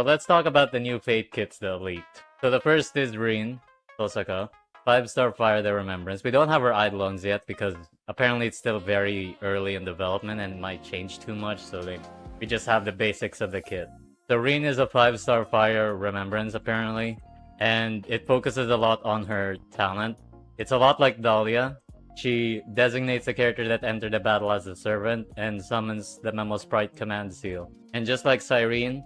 So let's talk about the new Fate kits that leaked. So the first is Rin Tohsaka, 5-star Fire the Remembrance. We don't have her Eidolons yet because apparently it's still very early in development and might change too much, so we just have the basics of the kit. So Rin is a 5-star Fire Remembrance apparently, and it focuses a lot on her talent. It's a lot like Dahlia. She designates a character that entered the battle as a servant and summons the Memo Sprite Command Seal. And just like Cyrene's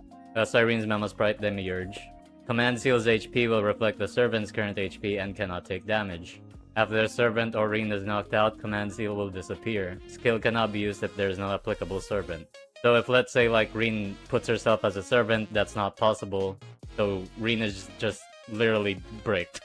Memo Sprite Demiurge, Command Seal's HP will reflect the servant's current HP and cannot take damage. After the servant or Rin is knocked out, Command Seal will disappear. Skill cannot be used if there is no applicable servant. So if let's say like Rin puts herself as a servant, that's not possible. So Rin is just literally bricked.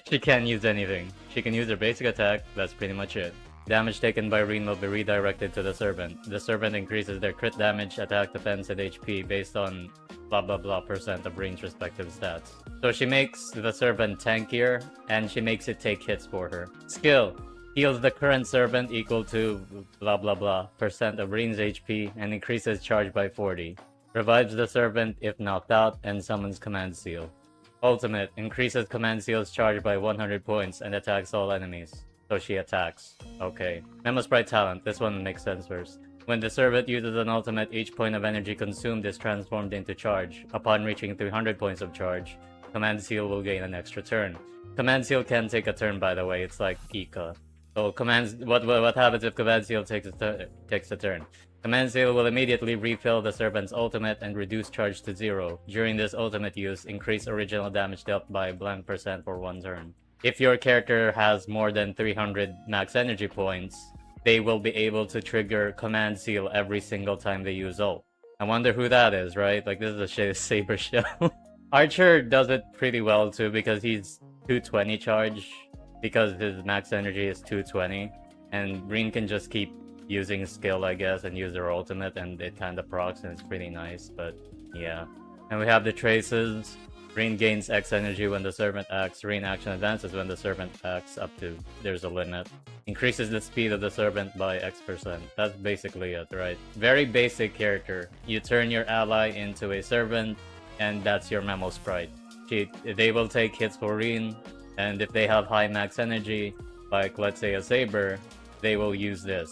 She can't use anything. She can use her basic attack, that's pretty much it. Damage taken by Rin will be redirected to the servant. The servant increases their crit damage, attack, defense, and HP based on blah blah blah percent of Rin's respective stats. So she makes the servant tankier, and she makes it take hits for her. Skill: heals the current servant equal to blah blah blah percent of Rin's HP and increases charge by 40. Revives the servant if knocked out and summons Command Seal. Ultimate: increases Command Seal's charge by 100 points and attacks all enemies. So she attacks. Okay. Memo Sprite talent. This one makes sense first. When the servant uses an ultimate, each point of energy consumed is transformed into charge. Upon reaching 300 points of charge, Command Seal will gain an extra turn. Command Seal can take a turn, by the way. It's like Ika. So what happens if Command Seal takes a turn? Command Seal will immediately refill the servant's ultimate and reduce charge to 0. During this ultimate use, increase original damage dealt by blank percent for 1 turn. If your character has more than 300 max energy points, they will be able to trigger Command Seal every single time they use ult. I wonder who that is, right? Like, this is a Saber show. Archer does it pretty well too because he's 220 charge, because his max energy is 220, and Rin can just keep using skill, I guess, and use her ultimate, and it kind of procs, and it's pretty nice, but yeah. And we have the traces. Rin gains X energy when the servant acts. Rin action advances when the servant acts up to there's a limit. Increases the speed of the servant by X%. That's basically it, right? Very basic character. You turn your ally into a servant, and that's your Memo Sprite. They will take hits for Rin, and if they have high max energy, like let's say a Saber, they will use this.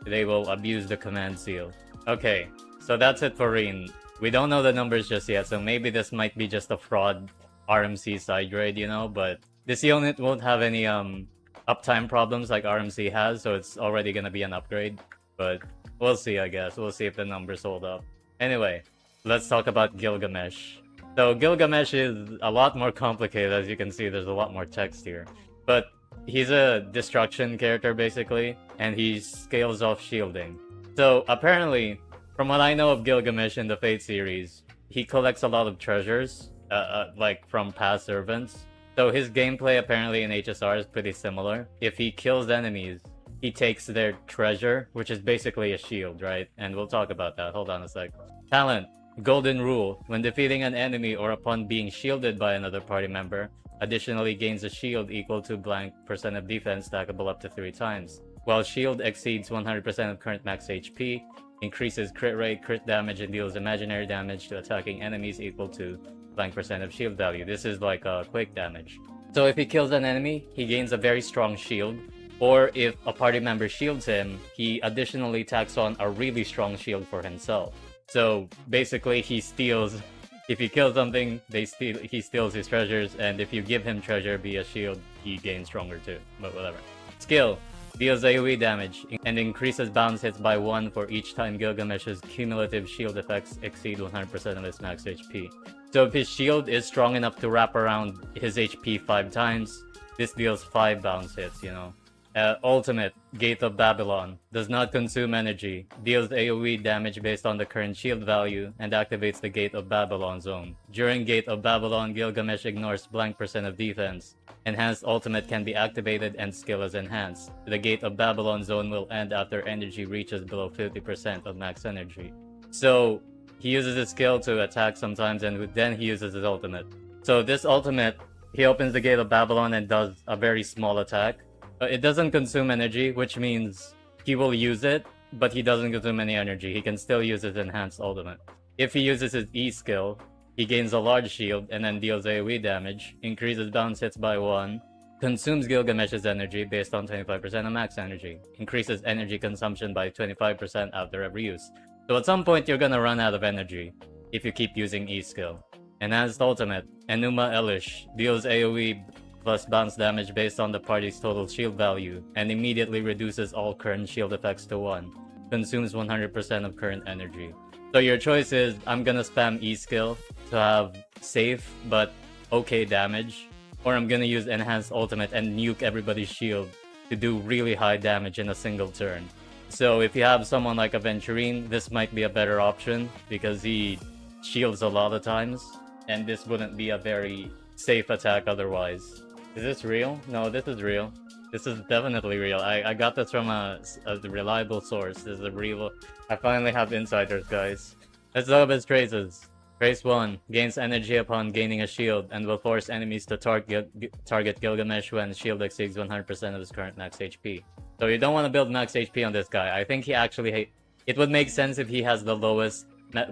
They will abuse the Command Seal. Okay, so that's it for Rin. We don't know the numbers just yet, so maybe this might be just a fraud RMC side grade, you know, but this unit won't have any uptime problems like RMC has, so it's already gonna be an upgrade. But we'll see, I guess. We'll see if the numbers hold up. Anyway, let's talk about Gilgamesh. So Gilgamesh is a lot more complicated, as you can see, there's a lot more text here. But he's a destruction character, basically, and he scales off shielding. So apparently, from what I know of Gilgamesh in the Fate series, he collects a lot of treasures, like from past servants. So his gameplay apparently in HSR is pretty similar. If he kills enemies, he takes their treasure, which is basically a shield, right? And we'll talk about that. Hold on a sec. Talent. Golden Rule. When defeating an enemy or upon being shielded by another party member, additionally gains a shield equal to blank percent of defense stackable up to 3 times. While shield exceeds 100% of current max HP, increases crit rate, crit damage, and deals imaginary damage to attacking enemies equal to blank percent of shield value. This is like quake damage. So if he kills an enemy, he gains a very strong shield. Or if a party member shields him, he additionally tacks on a really strong shield for himself. So basically he steals, if you kill something, he steals his treasures, and if you give him treasure via shield, he gains stronger too, but whatever. Skill. Deals AoE damage and increases bounce hits by 1 for each time Gilgamesh's cumulative shield effects exceed 100% of his max HP. So if his shield is strong enough to wrap around his HP 5 times, this deals 5 bounce hits, you know. Ultimate, Gate of Babylon. Does not consume energy. Deals AoE damage based on the current shield value and activates the Gate of Babylon zone. During Gate of Babylon, Gilgamesh ignores blank percent of defense. Enhanced ultimate can be activated and skill is enhanced. The Gate of Babylon zone will end after energy reaches below 50% of max energy. So he uses his skill to attack sometimes, and then he uses his ultimate. So this ultimate, he opens the Gate of Babylon and does a very small attack. It doesn't consume energy, which means he will use it, but he doesn't consume any energy. He can still use his enhanced ultimate. If he uses his E skill, He gains a large shield and then deals AoE damage, increases bounce hits by 1, consumes Gilgamesh's energy based on 25% of max energy, increases energy consumption by 25% after every use. So at some point you're gonna run out of energy if you keep using E skill. Enhanced ultimate, Enuma Elish, deals AoE plus bounce damage based on the party's total shield value, and immediately reduces all current shield effects to 1. Consumes 100% of current energy. So your choice is, I'm gonna spam E skill to have safe but okay damage, or I'm gonna use enhanced ultimate and nuke everybody's shield to do really high damage in a single turn. So if you have someone like Aventurine, this might be a better option because he shields a lot of times, and this wouldn't be a very safe attack otherwise. Is this real? No, this is real. This is definitely real. I got this from a reliable source. This is a real... I finally have insiders, guys. Let's talk about his traces. Trace 1. Gains energy upon gaining a shield and will force enemies to target Gilgamesh when shield exceeds 100% of his current max HP. So you don't want to build max HP on this guy. I think he actually... It would make sense if he has the lowest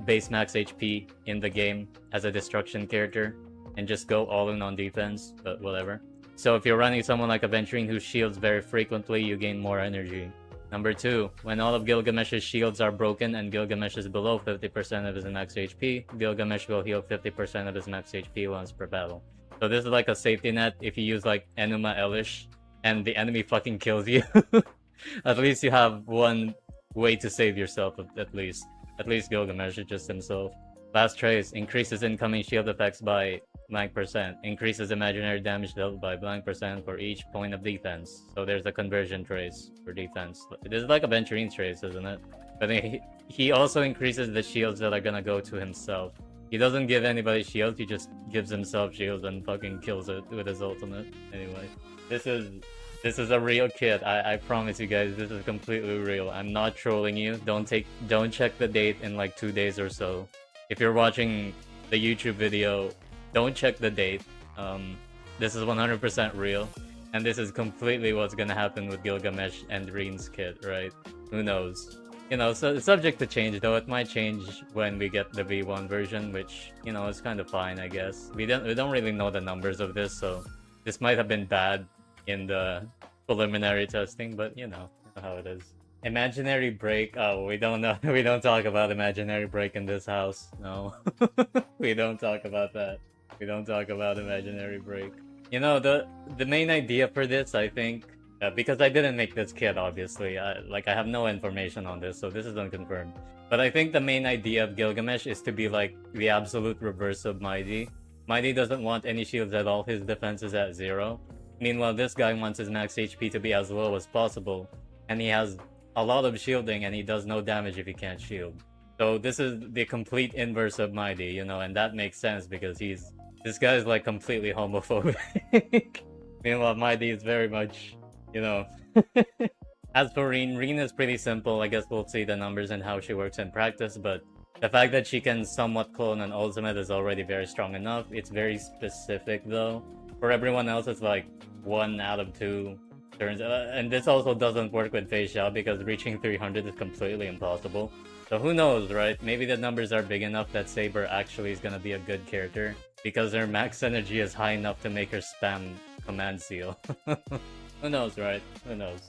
base max HP in the game as a destruction character and just go all in on defense, but whatever. So if you're running someone like Aventurine who shields very frequently, you gain more energy. Number 2, when all of Gilgamesh's shields are broken and Gilgamesh is below 50% of his max HP, Gilgamesh will heal 50% of his max HP once per battle. So this is like a safety net if you use like Enuma Elish and the enemy fucking kills you. At least you have one way to save yourself, at least. At least Gilgamesh is just himself. Last trace, increases incoming shield effects by blank %, increases imaginary damage dealt by blank % for each point of defense. So there's a conversion trace for defense. This is like a Aventurine's trace, isn't it? But he also increases the shields that are gonna go to himself. He doesn't give anybody shields, he just gives himself shields and fucking kills it with his ultimate. Anyway, this is a real kit. I promise you guys, this is completely real. I'm not trolling you. Don't check the date in like 2 days or so. If you're watching the YouTube video, don't check the date. This is 100% real, and this is completely what's gonna happen with Gilgamesh and Rin's kit, right? Who knows? You know, so it's subject to change, though. It might change when we get the V1 version, which, you know, is kind of fine, I guess. We don't really know the numbers of this, so this might have been bad in the preliminary testing, but you know how it is. Imaginary break. Oh, we don't know. We don't talk about imaginary break in this house. No, we don't talk about that. We don't talk about imaginary break. You know, the main idea for this, I think, because I didn't make this kit, obviously. I have no information on this, so this is unconfirmed. But I think the main idea of Gilgamesh is to be like the absolute reverse of Mighty. Mighty doesn't want any shields at all. His defense is at 0. Meanwhile, this guy wants his max HP to be as low as possible, and he has a lot of shielding, and he does no damage if he can't shield. So this is the complete inverse of Mighty, you know, and that makes sense because this guy is like completely homophobic. Meanwhile, Mighty is very much, you know. As for Rin is pretty simple. I guess we'll see the numbers and how she works in practice, but the fact that she can somewhat clone an ultimate is already very strong enough. It's very specific though. For everyone else, it's like 1 out of 2 turns. And this also doesn't work with Fei Xiao because reaching 300 is completely impossible. So who knows, right? Maybe the numbers are big enough that Saber actually is gonna be a good character because her max energy is high enough to make her spam Command Seal. Who knows, right? Who knows?